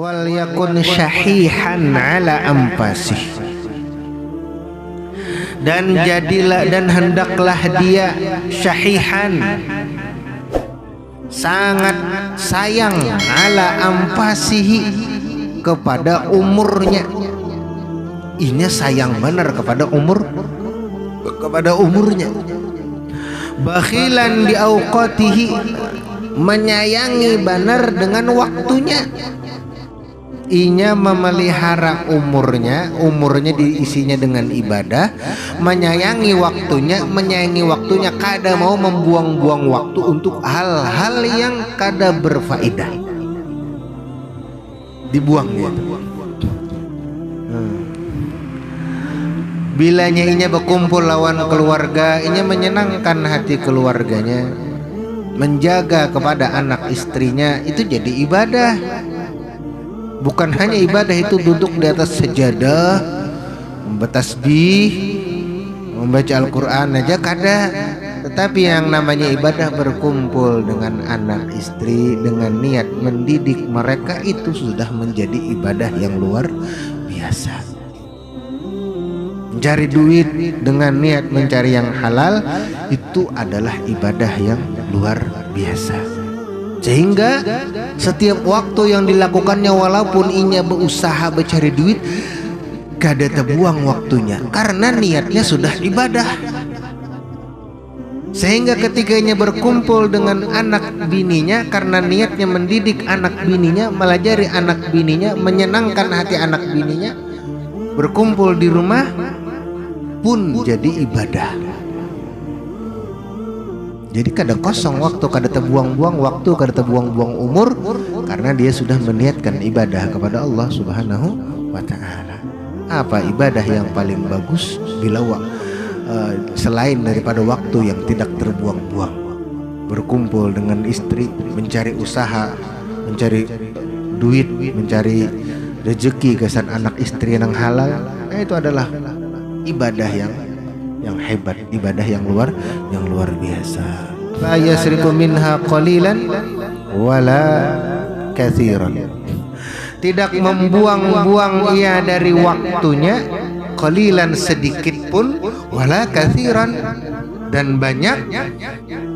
wal yakun syahihan ala ampasih, dan jadilah dan hendaklah dia syahihan, sangat sayang, ala ampasihi, kepada umurnya. Ini sayang benar kepada umurnya. Bakhilan di auqatihi, menyayangi benar dengan waktunya. Inya memelihara umurnya diisinya dengan ibadah, menyayangi waktunya, kada mau membuang-buang waktu untuk hal-hal yang kada berfaedah. Dibuang dia. Bilanya inya berkumpul lawan keluarga, inya menyenangkan hati keluarganya, menjaga kepada anak istrinya, itu jadi ibadah. Bukan hanya ibadah itu duduk di atas sejadah, bertasbih, membaca Al-Quran aja kada. Tetapi yang namanya ibadah berkumpul dengan anak istri dengan niat mendidik mereka, itu sudah menjadi ibadah yang luar biasa. Mencari duit dengan niat mencari yang halal, itu adalah ibadah yang luar biasa. Sehingga setiap waktu yang dilakukannya, walaupun inya berusaha mencari duit, kada terbuang waktunya karena niatnya sudah ibadah. Sehingga ketika inya berkumpul dengan anak bininya karena niatnya mendidik anak bininya, melajari anak bininya, menyenangkan hati anak bininya, berkumpul di rumah pun jadi ibadah. Jadi kada kosong waktu, kada terbuang-buang waktu, kada terbuang-buang umur, karena dia sudah meniatkan ibadah kepada Allah Subhanahu wa ta'ala. Apa ibadah yang paling bagus bila selain daripada waktu yang tidak terbuang-buang? Berkumpul dengan istri, mencari usaha, mencari duit, mencari rezeki kesan anak istri yang halal. Nah, itu adalah ibadah yang hebat, ibadah yang luar biasa. La yasriku minha qalilan wala katsiran. Tidak membuang-buang ia dari waktunya, qalilan sedikit pun, wala katsiran dan banyak,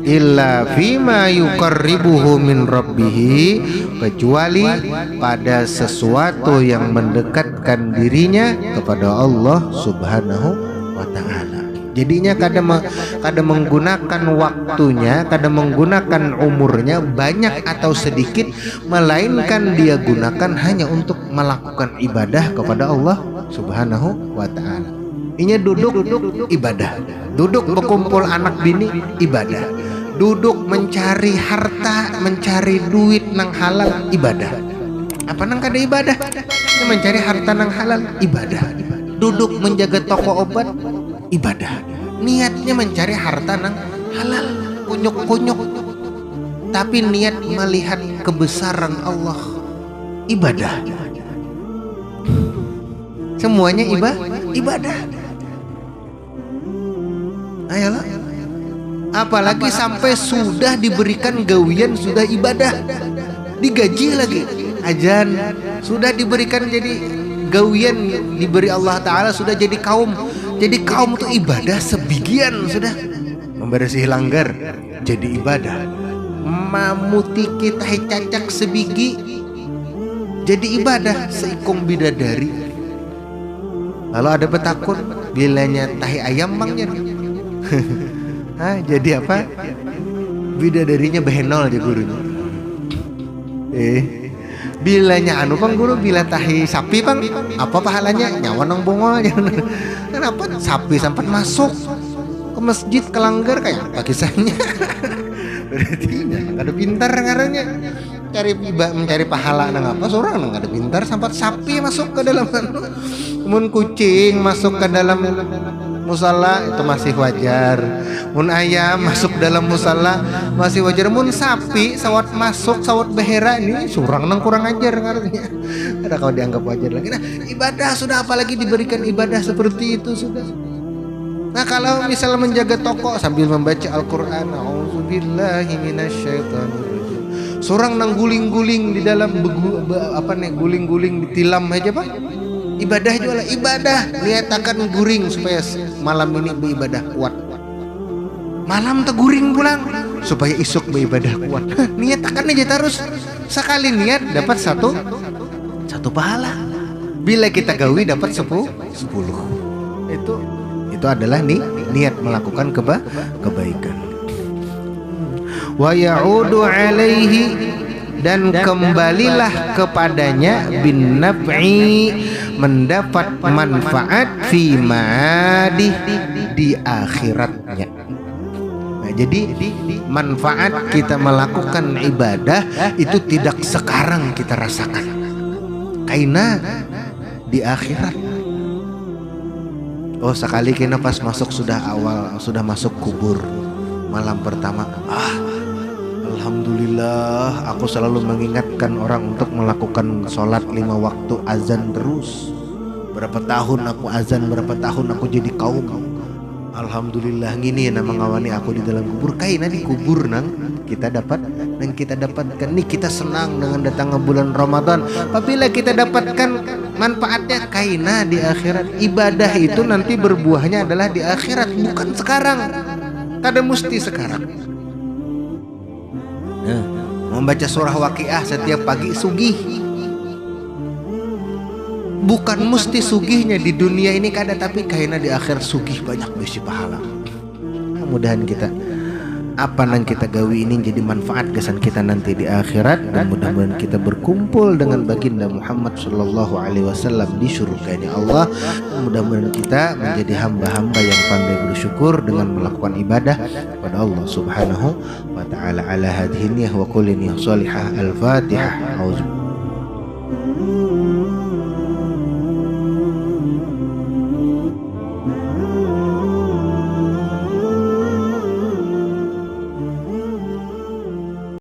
illa fima yuqarribuhu min rabbih, kecuali pada sesuatu yang mendekatkan dirinya kepada Allah Subhanahu wa ta'ala. Jadinya kada menggunakan waktunya, kada menggunakan umurnya banyak atau sedikit, melainkan dia gunakan hanya untuk melakukan ibadah kepada Allah Subhanahu wa ta'ala. Inya duduk ibadah, duduk berkumpul anak bini ibadah, duduk mencari harta, mencari duit nang halal ibadah. Apa nang kada ibadah? Mencari harta nang halal ibadah. Duduk menjaga toko obat ibadah. Niatnya mencari harta nang halal, kunyuk-kunyuk, tapi niat melihat kebesaran Allah ibadah. Semuanya ibadah. Ayolah. Apalagi sampai sudah diberikan gawian, sudah ibadah, digaji lagi, ajan sudah diberikan jadi gawian, diberi Allah Ta'ala, sudah jadi kaum itu ibadah sebagian, sudah membersih langgar jadi ibadah, mamuti kita cacak sebigi jadi ibadah, seikung bidadari. Lalu ada petakun bilanya tahi ayam bangnya jadi apa? Bidadarinya behenol aja gurunya. Bilanya anu pang guru, bila tahi sapi pang, apa pahalanya? Nyawa nang bongo aja. Kenapa sapi sampai masuk ke masjid ke langgar kayak apa kisahnya? Berarti ada pintar ngarannya. Mencari pahala nang apa? Seorang nang ada pintar sampai sapi masuk ke dalam mun kucing masuk ke dalam musala itu masih wajar, mun ayam masuk dalam musala masih wajar, mun sapi sawat masuk sawat behera ini surang nang kurang ajar ngaranya. Ada kau dianggap wajar lagi. Nah, ibadah sudah, apalagi diberikan ibadah seperti itu sudah. Nah, kalau misalnya menjaga toko sambil membaca Al-Quran, a'udzubillahi minasyaitonirrajim, Seorang nang guling-guling di dalam guling-guling ditilam aja Pak. Ibadah jual ibadah, niatakan guring supaya malam ini beribadah kuat. Malam teguring pulang supaya isuk beribadah kuat. Niatakan aja terus. Sekali niat dapat satu pahala. Bila kita gawi dapat 10. Itu adalah niat melakukan kebaikan. Wa ya'udu alaihi, dan kembalilah kepadanya bin naf'i, mendapat manfaat fi ma'adih, di akhiratnya. Nah, jadi manfaat kita melakukan ibadah itu tidak sekarang kita rasakan, karena di akhirat. Oh, sekali kena pas masuk sudah masuk kubur malam pertama, alhamdulillah, aku selalu mengingatkan orang untuk melakukan sholat 5 waktu, azan terus. Berapa tahun aku azan, berapa tahun aku jadi kaum. Alhamdulillah gini nama ngawani aku di dalam kubur. Kaina di kubur kita dapatkan nih, kita senang dengan datangnya bulan Ramadan. Apabila kita dapatkan manfaatnya kaina di akhirat. Ibadah itu nanti berbuahnya adalah di akhirat, bukan sekarang. Kada mesti sekarang. Membaca surah Waqiah setiap pagi sugih. Bukan mesti sugihnya di dunia ini kada, tapi kaina di akhir sugih banyak besi pahala. Mudah-mudahan kita apa yang kita gawi ini jadi manfaat kesan kita nanti di akhirat, dan mudah-mudahan kita berkumpul dengan baginda Muhammad sallallahu alaihi wasallam di surga ini Allah. Mudah-mudahan kita menjadi hamba-hamba yang pandai bersyukur dengan melakukan ibadah kepada Allah Subhanahu wa taala. Ala hadhihi wa kulli niyyah salihah. Al-Fatihah.